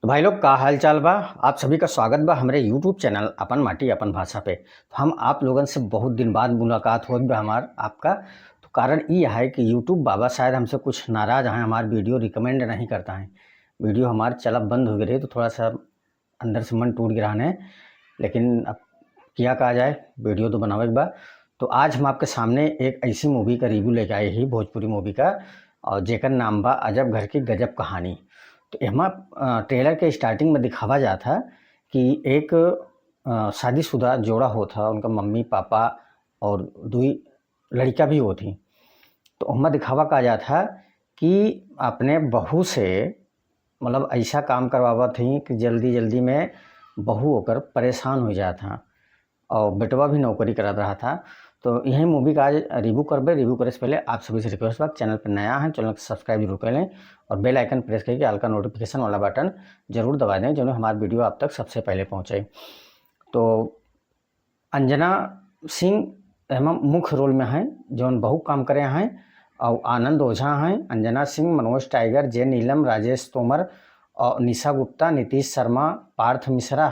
तो भाई लोग का हाल चाल बा। आप सभी का स्वागत बा हमारे यूट्यूब चैनल अपन माटी अपन भाषा पे। तो हम आप लोगन से बहुत दिन बाद मुलाकात होत बा हमार आपका। तो कारण ये है कि यूट्यूब बाबा शायद हमसे कुछ नाराज़ हैं, हमार वीडियो रिकमेंड नहीं करता है। वीडियो हमार चला बंद हो गई तो थोड़ा सा अंदर से मन टूट गिरा है, लेकिन अब किया कहा जाए, वीडियो तो बनावे के बा। तो आज हम आपके सामने एक ऐसी मूवी का रिव्यू लेके आए ही, भोजपुरी मूवी का, और जेकर नाम बा अजब घर की गजब कहानी। तो एमा ट्रेलर के स्टार्टिंग में दिखावा जाता कि एक शादीशुदा जोड़ा होता, उनका मम्मी पापा और दुई लड़का भी होती। तो उनमें दिखावा कहा जाता कि अपने बहू से मतलब ऐसा काम करवावा थी कि जल्दी जल्दी में बहू होकर परेशान हो जाता, और बेटवा भी नौकरी कर रहा था। तो यही मूवी का आज रिव्यू करबे। रिव्यू करे से पहले आप सभी से रिक्वेस्ट बा, चैनल पर नया है चैनल को सब्सक्राइब जरूर कर लें और बेल आइकन प्रेस करके आल का नोटिफिकेशन वाला बटन जरूर दबा दें, जो हमारा वीडियो आप तक सबसे पहले पहुँचे। तो अंजना सिंह एवं मुख्य रोल में हैं, जौन बहू काम करे हैं, और आनंद ओझा हैं, अंजना सिंह, मनोज टाइगर, जे नीलम, राजेश तोमर और निशा गुप्ता, नीतीश शर्मा, पार्थ मिश्रा,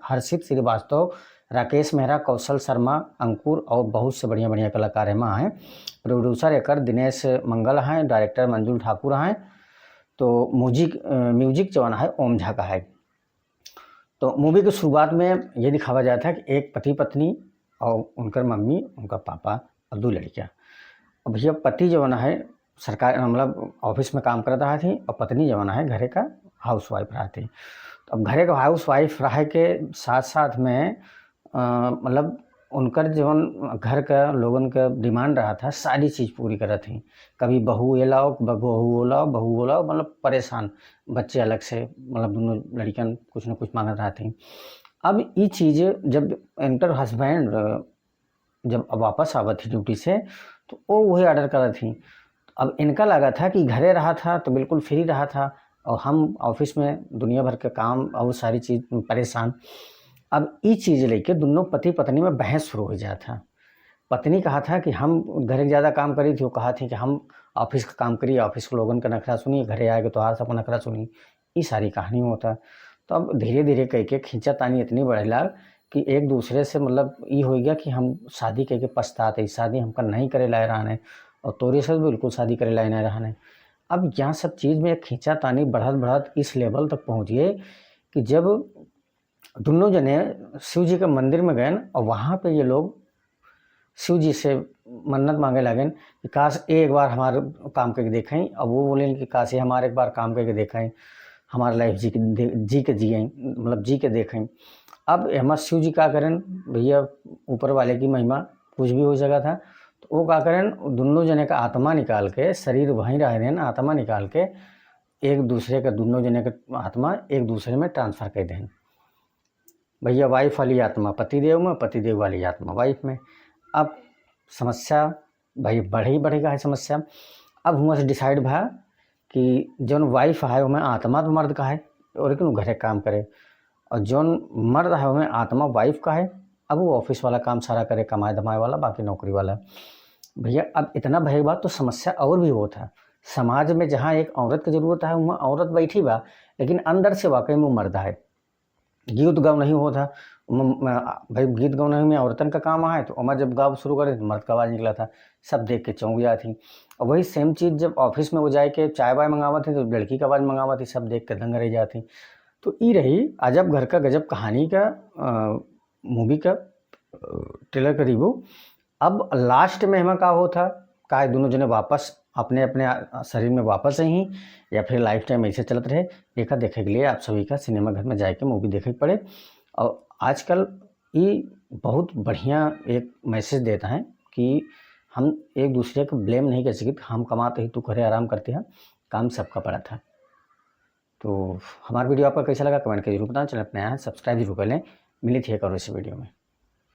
हर्षित श्रीवास्तव, राकेश मेहरा, कौशल शर्मा, अंकुर और बहुत से बढ़िया बढ़िया कलाकार एमा हैं। प्रोड्यूसर एकर दिनेश मंगल हैं, डायरेक्टर मंजुल ठाकुर हैं। तो म्यूजिक जवान है ओम झा का है। तो मूवी की शुरुआत में ये दिखावा जाता है कि एक पति पत्नी और उनकर मम्मी, उनका पापा और दो लड़कियाँ। और भैया पति जवान है सरकार मतलब ऑफिस में काम कर रहा थी, और पत्नी जवान है घरे का हाउस वाइफ रहा थी। तो अब घरे का हाउस वाइफ रहे के साथ साथ में मतलब उनकर जवन घर का लोगन का डिमांड रहा था, सारी चीज़ पूरी करत थी। कभी बहू ये लाओ, बहू वो लाओ, बहू वो लाओ, मतलब परेशान। बच्चे अलग से, मतलब दोनों लड़कियां कुछ न कुछ मांगत रहा थी। अब ये चीज़ जब इनकर हस्बैंड जब वापस आवत थी ड्यूटी से, तो वो वही ऑर्डर करत थी। अब इनका लगा था कि घरे रहा था तो बिल्कुल फ्री रहा था, और हम ऑफिस में दुनिया भर के काम और सारी चीज़ परेशान। अब ये चीज़ लेके दोनों पति पत्नी में बहस शुरू हो जाता। पत्नी कहा था कि हम घर के ज़्यादा काम करी थी, वो कहा थी कि हम ऑफिस का काम करिए, ऑफिस के लोगन का नखरा सुनिए, घरे आए के तो सबका नखरा सुनिए। ये सारी कहानी होता। तो अब धीरे धीरे कह के खींचा तानी इतनी बढ़ेला कि एक दूसरे से मतलब ये हो गया कि हम शादी कह के पछताते, शादी हमका नहीं करे लाए रहने, और तोरे से बिल्कुल शादी करे लाए नहीं रहने। अब यहाँ सब चीज़ में खींचा तानी बढ़त बढ़त इस लेवल तक पहुँचिए कि जब दोनों जने शिव जी के मंदिर में गए और वहाँ पे ये लोग शिव जी से मन्नत मांगे लगें कि काश एक बार हमारे काम करके देखें। और वो बोले कि काश ये हमारे एक बार काम करके देखें, हमारा लाइफ जी के जिए, मतलब जी के देखें। अब हमारे शिव जी क्या करें भैया, ऊपर वाले की महिमा, कुछ भी हो सका था। तो वो क्या करें, दोनों जने का आत्मा निकाल के, शरीर वहीं रह दें, आत्मा निकाल के एक दूसरे का, दोनों जने का आत्मा एक दूसरे में ट्रांसफ़र कर दें। भैया वाइफ वाली आत्मा पतिदेव में, पतिदेव वाली आत्मा वाइफ में। अब समस्या भाई बढ़ेगा है समस्या। अब हुआ से डिसाइड भा कि जौन वाइफ है वो में आत्मा तो मर्द का है, और लेकिन घरे काम करे, और जौन मर्द है वो में आत्मा वाइफ का है। अब वो ऑफिस वाला काम सारा करे, कमाए धमाए वाला, बाकी नौकरी वाला। भैया अब इतना भय बात तो समस्या और भी होता है। समाज में जहाँ एक औरत की ज़रूरत है वहाँ औरत बैठी बा, लेकिन अंदर से वाकई में मर्द है। गीत गाँव नहीं होता भाई, गीत गाँव में औरतन का काम है, तो उमर जब गाँव शुरू करे तो मर्द का आवाज़ निकला था, सब देख के चौंक गया थी। और वही सेम चीज़ जब ऑफिस में वो जाए के चाय वाय मंगावा थी तो लड़की का आवाज़ मंगावा थी, सब देख के दंग रह जाती। तो ये रही अजब घर का गजब कहानी का मूवी का ट्रेलर का रिव्यू। अब लास्ट में हमें का होता, का दोनों जने वापस अपने अपने शरीर में वापस ही, या फिर लाइफ टाइम ऐसे चलते रहे, देखा देखे के लिए आप सभी का सिनेमा घर में जाके मूवी देखे पड़े। और आजकल ये बहुत बढ़िया एक मैसेज देता है कि हम एक दूसरे को ब्लेम नहीं कर सकते, हम कमाते ही तू घरे आराम करते हैं, काम सबका पड़ा था। तो हमारा वीडियो आपका कैसा लगा कमेंट करके जरूर बताएं, चैनल पर नया है सब्सक्राइब जरूर कर लें। मिली थी एक और इस वीडियो में।